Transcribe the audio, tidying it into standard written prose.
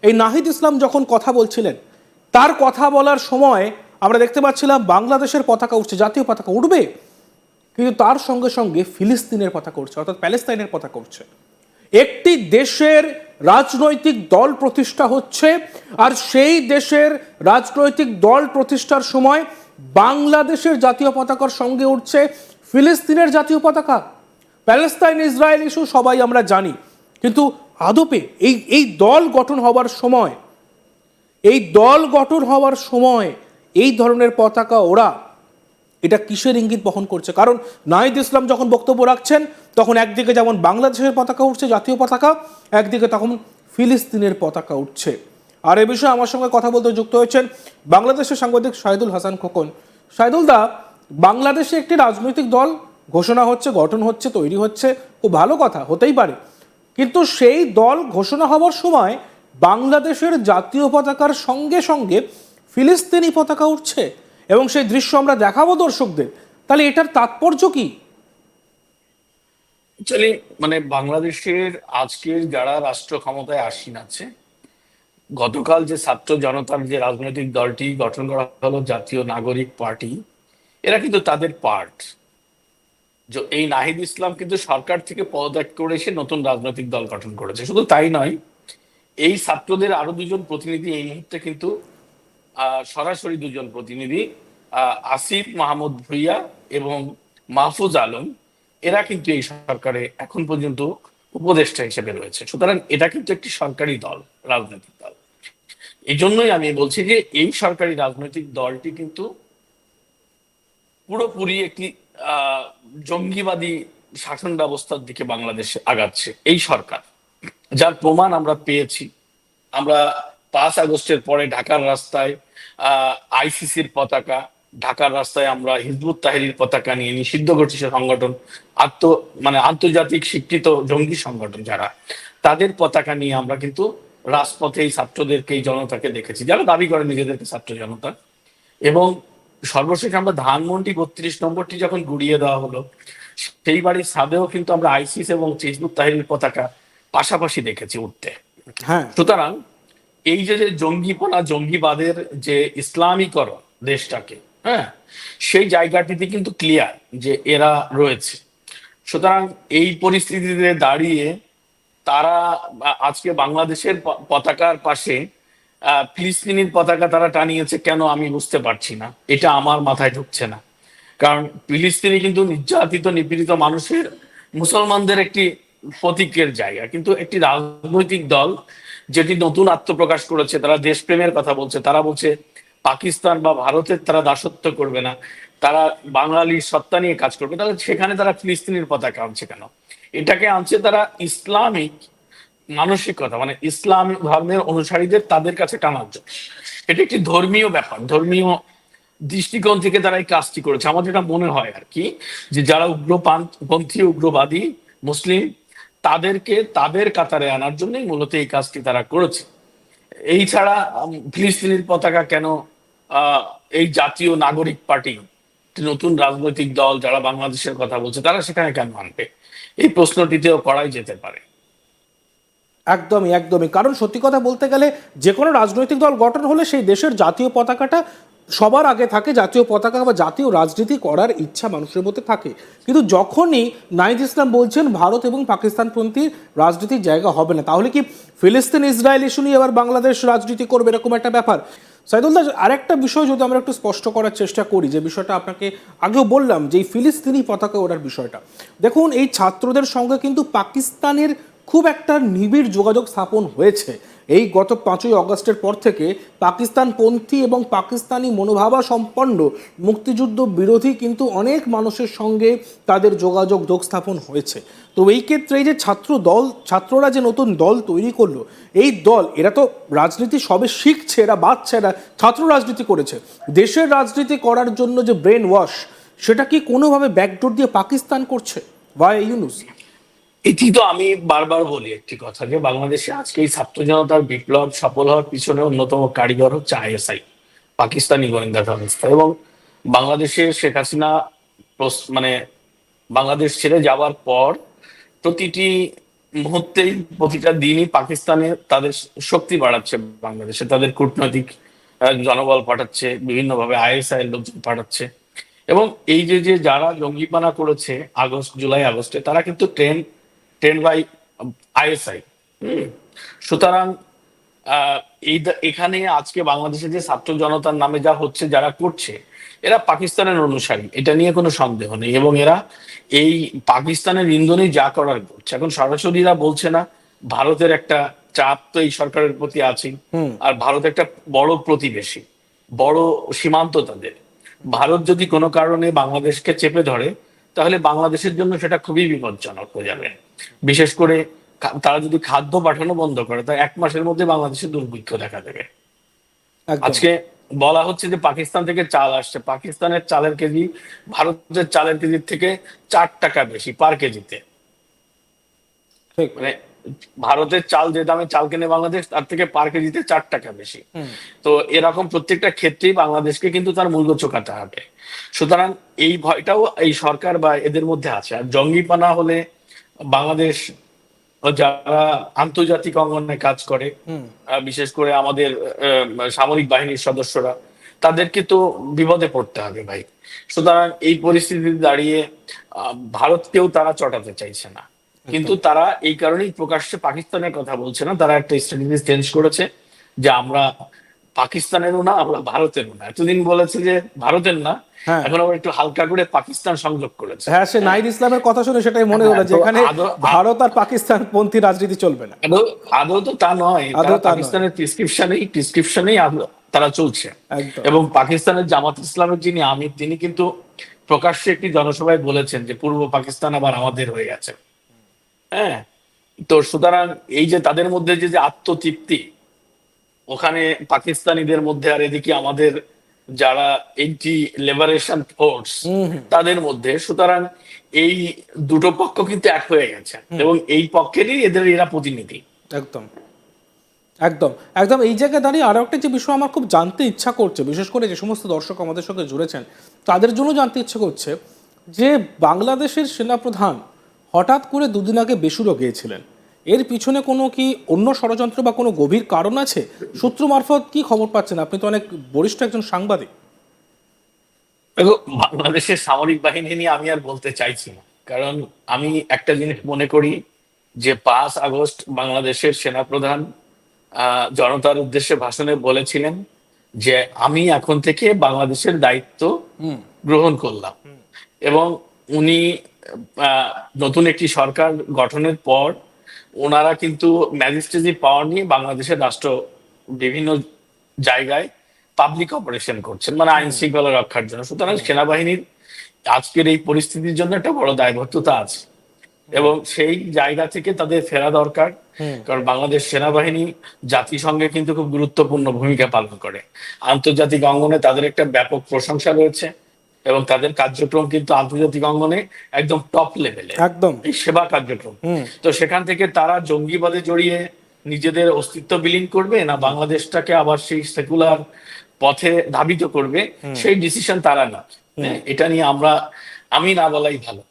এই নাহিদ ইসলাম যখন কথা বলছিলেন, তার কথা বলার সময় আমরা দেখতে পাচ্ছিলাম বাংলাদেশের পতাকা উঠছে, জাতীয় পতাকা উঠবে, কিন্তু তার সঙ্গে সঙ্গে ফিলিস্তিনের পতাকা উঠছে, অর্থাৎ প্যালেস্তাইনের পতাকা উঠছে। একটি দেশের রাজনৈতিক দল প্রতিষ্ঠা হচ্ছে, আর সেই দেশের রাজনৈতিক দল প্রতিষ্ঠার সময় বাংলাদেশের জাতীয় পতাকার সঙ্গে উঠছে ফিলিস্তিনের জাতীয় পতাকা। প্যালেস্তাইন ইসরায়েল ইস্যু সবাই আমরা জানি, কিন্তু আদপে এই দল গঠন হওয়ার সময়, এই ধরনের পতাকা ওরা, এটা কিসের ইঙ্গিত বহন করছে? কারণ নাহিদ ইসলাম যখন বক্তব্য রাখছেন, তখন একদিকে যেমন বাংলাদেশের পতাকা উঠছে, জাতীয় পতাকা, একদিকে তখন ফিলিস্তিনের পতাকা উঠছে। আর এ বিষয়ে আমার সঙ্গে কথা বলতে যুক্ত হয়েছেন বাংলাদেশের সাংবাদিক শাহিদুল হাসান খোকন। শাহিদুল দা, বাংলাদেশে একটি রাজনৈতিক দল ঘোষণা হচ্ছে, গঠন হচ্ছে, তৈরি হচ্ছে, খুব ভালো কথা, হতেই পারে, কিন্তু সেই দল ঘোষণা হওয়ার সময় বাংলাদেশের জাতীয় পতাকার সঙ্গে সঙ্গে ফিলিস্তিনি পতাকা উঠছে, এবং সেই দৃশ্য আমরা দেখাবো দর্শকদের। তাহলে এটার তাৎপর্য কি? অ্যাকচুয়ালি মানে বাংলাদেশের আজকের যারা রাষ্ট্র ক্ষমতায় আসীন আছে, গতকাল যে ছাত্র জনতার যে রাজনৈতিক দলটি গঠন করা হলো জাতীয় নাগরিক পার্টি, এরা কিন্তু তাদের পার্ট। এই নাহিদ ইসলাম কিন্তু সরকার থেকে পদত্যাগ করে এসে নতুন রাজনৈতিক দল গঠন করেছে। শুধু তাই নয়, এই ছাত্রদের আরো দুজন প্রতিনিধি এই মুহূর্তে কিন্তু সরাসরি দুজন প্রতিনিধি, আসিফ মাহমুদ ভুইয়া এবং মাহফুজ আলম, এরা কিন্তু এই সরকারে এখন পর্যন্ত উপদেষ্টা হিসেবে রয়েছে। সুতরাং এটা কিন্তু একটি সরকারি দল, রাজনৈতিক দল। এই জন্যই আমি বলছি যে এই সরকারি রাজনৈতিক দলটি কিন্তু পুরোপুরি একটি জঙ্গিবাদী শাসন ব্যবস্থার দিকে বাংলাদেশে আগাচ্ছে এই সরকার, যার প্রমাণ আমরা পেয়েছি। আমরা 5 আগস্টের পরে ঢাকার রাস্তায় আইসিসির পতাকা, ঢাকার রাস্তায় আমরা হিজবুত তাহরির পতাকা নিয়ে, নিষিদ্ধ ঘোষিত সংগঠন, আন্তর্জাতিক স্বীকৃত জঙ্গি সংগঠন যারা, তাদের পতাকা নিয়ে আমরা কিন্তু রাজপথে এই ছাত্রদেরকে, এই জনতাকে দেখেছি, যারা দাবি করে নিজেদেরকে ছাত্র জনতা। এবং সর্বশেষ আমরা ধানমন্ডি 32 নম্বরটি যখন গুড়িয়ে দেওয়া হলো, সেই বাড়ির ছাদেও কিন্তু আমরা আইসিস এবং হিজবুত তাহরির পতাকা পাশাপাশি দেখেছি উঠতে। হ্যাঁ, সুতরাং এই যে যে জঙ্গিপনা, জঙ্গিবাদের যে ইসলামীকরণ দেশটাকে, হ্যাঁ, সেই জায়গাটিতে কিন্তু ক্লিয়ার যে এরা রয়েছে। সুতরাং এই পরিস্থিতিতে দাঁড়িয়ে তারা আজকে বাংলাদেশের পতাকার পাশে ফিলিস্তিনির পতাকা তারা টানিয়েছে কেন, আমি বুঝতে পারছি না। এটা আমার মাথায় ঢুকছে না। কারণ ফিলিস্তিনি কিন্তু নির্যাতিত, নিপীড়িত মানুষের, মুসলমানদের একটি প্রতীকের জায়গা, কিন্তু একটি রাজনৈতিক দল যেটি নতুন আত্মপ্রকাশ করেছে, তারা দেশপ্রেমের কথা বলছে, তারা বলছে পাকিস্তান বা ভারতের তারা দাসত্ব করবে না, তারা বাঙালির সত্তা নিয়ে কাজ করবে, তাহলে সেখানে তারা ফিলিস্তিনের পতাকা আনছে কেন? এটাকে আনছে তারা ইসলামিক মানসিকতা, মানে ইসলাম ধর্মের অনুসারীদের তাদের কাছে টানার জন্য। এটা একটি ধর্মীয় ব্যাপার, ধর্মীয় দৃষ্টিকোণ থেকে তারা এই কাজটি করেছে। আমার যেটা মনে হয় আর কি, যে যারা উগ্রপন্থী, উগ্রবাদী মুসলিম, তাদেরকে তাদের কাতারে আনার জন্যই মূলত এই কাজটি তারা করেছে। এই ছাড়া ফিলিস্তিনের পতাকা কেন এই জাতীয় নাগরিক পার্টি, নতুন রাজনৈতিক দল যারা বাংলাদেশের কথা বলছে, তারা সেখানে কেন আনবে? এই প্রশ্নটিতেও করাই যেতে পারে। একদমই একদমই। কারণ সত্যি কথা বলতে গেলে যে কোনো রাজনৈতিক দল গঠন হলে সেই দেশের জাতীয় পতাকাটা সবার আগে থাকে, জাতীয় পতাকা বা জাতীয় রাজনীতি করার ইচ্ছা মানুষের মধ্যে থাকে। কিন্তু যখনই নাহিদ ইসলাম বলছেন ভারত এবং পাকিস্তানপন্থী রাজনীতির জায়গা হবে না, তাহলে কি ফিলিস্তিন ইসরায়েল ইস্যু নিয়ে এবার বাংলাদেশ রাজনীতি করবে, এরকম একটা ব্যাপার? সাইদুল্লাহ, আরেকটা বিষয় যদি আমরা একটু স্পষ্ট করার চেষ্টা করি, যে বিষয়টা আপনাকে আগেও বললাম, যে এই ফিলিস্তিনি পতাকা ওঠার বিষয়টা, দেখুন এই ছাত্রদের সঙ্গে কিন্তু পাকিস্তানের খুব একটা নিবিড় যোগাযোগ স্থাপন হয়েছে। এই গত 5ই আগস্টের পর থেকে পাকিস্তানপন্থী এবং পাকিস্তানি মনোভাবা সম্পন্ন মুক্তিযুদ্ধ বিরোধী কিন্তু অনেক মানুষের সঙ্গে তাদের যোগাযোগ স্থাপন হয়েছে। তো এই ক্ষেত্রে এই যে ছাত্ররা যে নতুন দল তৈরি করলো, এই দল, এরা তো রাজনীতি সবে শিখছে, এরা বাচ্চা, এরা ছাত্র রাজনীতি করেছে। দেশের রাজনীতি করার জন্য যে ব্রেন ওয়াশ, সেটা কি কোনোভাবে ব্যাকডোর দিয়ে পাকিস্তান করছে ভাই ইউনুস? এটি তো আমি বারবার বলি একটি কথা, যে বাংলাদেশে আজকে এই ছাত্র জনতার বিপ্লব সফল হওয়ার পিছনে অন্যতম কারিগর হচ্ছে আইএসআই, পাকিস্তানি গোয়েন্দা সংস্থা। এবং বাংলাদেশে শেখ হাসিনা মানে বাংলাদেশ ছেড়ে যাওয়ার পর প্রতিটি মুহূর্তেই প্রতিটা দিনই পাকিস্তানে তাদের শক্তি বাড়াচ্ছে, বাংলাদেশে তাদের কূটনৈতিক জনবল পাঠাচ্ছে, বিভিন্নভাবে আইএসআই এর লোকজন পাঠাচ্ছে। এবং এই যে যে যারা জঙ্গিপানা করেছে আগস্ট, জুলাই আগস্টে, তারা কিন্তু ট্রেন বাই আইএসআই। সুতরাং আহ, এখানে আজকে বাংলাদেশে যে ছাত্র জনতার নামে যা হচ্ছে, যারা করছে, এরা পাকিস্তানের অনুসারী, এটা নিয়ে কোনো সন্দেহ নেই। এবং এরা এই পাকিস্তানের ইন্ধনেই যা করার করছে। এখন সরাসরি এরা বলছে না, ভারতের একটা চাপ তো এই সরকারের প্রতি আছে। আর ভারত একটা বড় প্রতিবেশী, বড় সীমান্ত তাদের। ভারত যদি কোনো কারণে বাংলাদেশকে চেপে ধরে, তাহলে বাংলাদেশের জন্য সেটা খুবই বিপজ্জনক হয়ে যাবে। বিশেষ করে তারা যদি খাদ্য পাঠানো বন্ধ করে, তা 1 মাসের মধ্যে বাংলাদেশে দুর্ভিক্ষ দেখা দেবে। একদম আজকে বলা হচ্ছে যে পাকিস্তান থেকে চাল আসছে, পাকিস্তানের চালের কেজি ভারতের চালের কেজির থেকে 4 টাকা বেশি পার কেজিতে। ঠিক। মানে ভারতের চাল যে দামে চাল কেনে বাংলাদেশ, তার থেকে পার কেজিতে 4 টাকা বেশি। তো এরকম প্রত্যেকটা ক্ষেত্রেই বাংলাদেশকে কিন্তু তার মূল্য চোকাতে হবে। সুতরাং এই ভয়টাও এই সরকার বা এদের মধ্যে আছে। আর জঙ্গিপানা হলে বাংলাদেশ, যারা আন্তর্জাতিক অঙ্গনে কাজ করে, বিশেষ করে আমাদের সামরিক বাহিনীর সদস্যরা, তাদেরকে তো বিপদে পড়তে হবে ভাই। সুতরাং এই পরিস্থিতিতে দাঁড়িয়ে ভারতকেও তারা চটাতে চাইছে না, কিন্তু তারা এই কারণেই প্রকাশ্যে পাকিস্তানের কথা বলছে না। তারা একটা স্ট্র্যাটেজি চেঞ্জ করেছে যে আমরা পাকিস্তানেরও না, আমরা ভারতেরও না। এতদিন বলেছে যে ভারতের না, হ্যাঁ এখন আবার একটু হালকা করে পাকিস্তান সংযোগ করেছে। হ্যাঁ, সে নাইর ইসলামের কথা শুনে সেটাই মনে হলো, হ্যাঁ, তো যেখানে আদৌ ভারত আর পাকিস্তান পন্থী রাজনীতি চলবে না। আদৌ আদৌ তো তা নয়, আদৌ তারা তা নয়। পাকিস্তানের প্রেসক্রিপশনেই তারা চলছে। একদম এবং পাকিস্তানের জামাত ইসলামের যিনি আমির, তিনি কিন্তু প্রকাশ্যে একটি জনসভায় বলেছেন যে পূর্ব পাকিস্তান আবার আমাদের হয়ে গেছে। হ্যাঁ, তো সুতরাং এই যে তাদের মধ্যে যে যে আত্মতৃপ্তি ওখানে পাকিস্তানিদের মধ্যে, আর এদিকে আমাদের যারা এন্টি লিবারেশন ফোর্স তাদের মধ্যে, সুতরাং এই দুটো পক্ষ কিন্তু এক হয়ে গেছে এবং এই পক্ষেরই এরা প্রতিনিধি। একদম একদম একদম। এই জায়গায় দাঁড়িয়ে আরো একটা যে বিষয় আমার খুব জানতে ইচ্ছা করছে, বিশেষ করে যে সমস্ত দর্শক আমাদের সঙ্গে জুড়েছেন তাদের জন্য জানতে ইচ্ছে করছে, যে বাংলাদেশের সেনাপ্রধান হঠাৎ করে দুদিন আগে বেসুরো গিয়েছিলেন, এর পিছনে কোনো কি অন্য ষড়যন্ত্র বা কোনো গভীর কারণ আছে? সূত্র মারফত কি খবর পাচ্ছেন? আপনি তো অনেক বরিষ্ঠ একজন সাংবাদিক। দেখো, বাংলাদেশের সামরিক বাহিনী নিয়ে আমি আর বলতে চাইছি না, কারণ আমি একটা জিনিস মনে করি যে 5 আগস্ট বাংলাদেশের সেনাপ্রধান জনতার উদ্দেশ্যে ভাষণে বলেছিলেন যে আমি এখন থেকে বাংলাদেশের দায়িত্ব গ্রহণ করলাম। এবং উনি নতুন একটি সরকার গঠনের পর ওনারা কিন্তু ম্যাজিস্ট্রেসি পাওয়ার নিয়ে বাংলাদেশের রাষ্ট্র বিভিন্ন জায়গায় পাবলিক অপারেশন করছেন, মানে আইন শৃঙ্খলা রক্ষার জন্য। সুতরাং সেনাবাহিনীর আজকের এই পরিস্থিতির জন্য একটা বড় দায়বদ্ধতা আছে এবং সেই জায়গা থেকে তাদের ফেরা দরকার। কারণ বাংলাদেশ সেনাবাহিনী জাতিসংঘে কিন্তু খুব গুরুত্বপূর্ণ ভূমিকা পালন করে, আন্তর্জাতিক অঙ্গনে তাদের একটা ব্যাপক প্রশংসা রয়েছে এবং তাদের কার্যক্রম কিন্তু আন্তর্জাতিক অঙ্গনে একদম টপ লেভেলে, একদম এই সেবা কার্যক্রম। তো সেখান থেকে তারা জঙ্গিবাদে জড়িয়ে নিজেদের অস্তিত্ব বিলীন করবে, না বাংলাদেশটাকে আবার সেই সেকুলার পথে ধাবিত করবে, সেই ডিসিশন তারা না। এটা নিয়ে আমি না বলাই ভালো।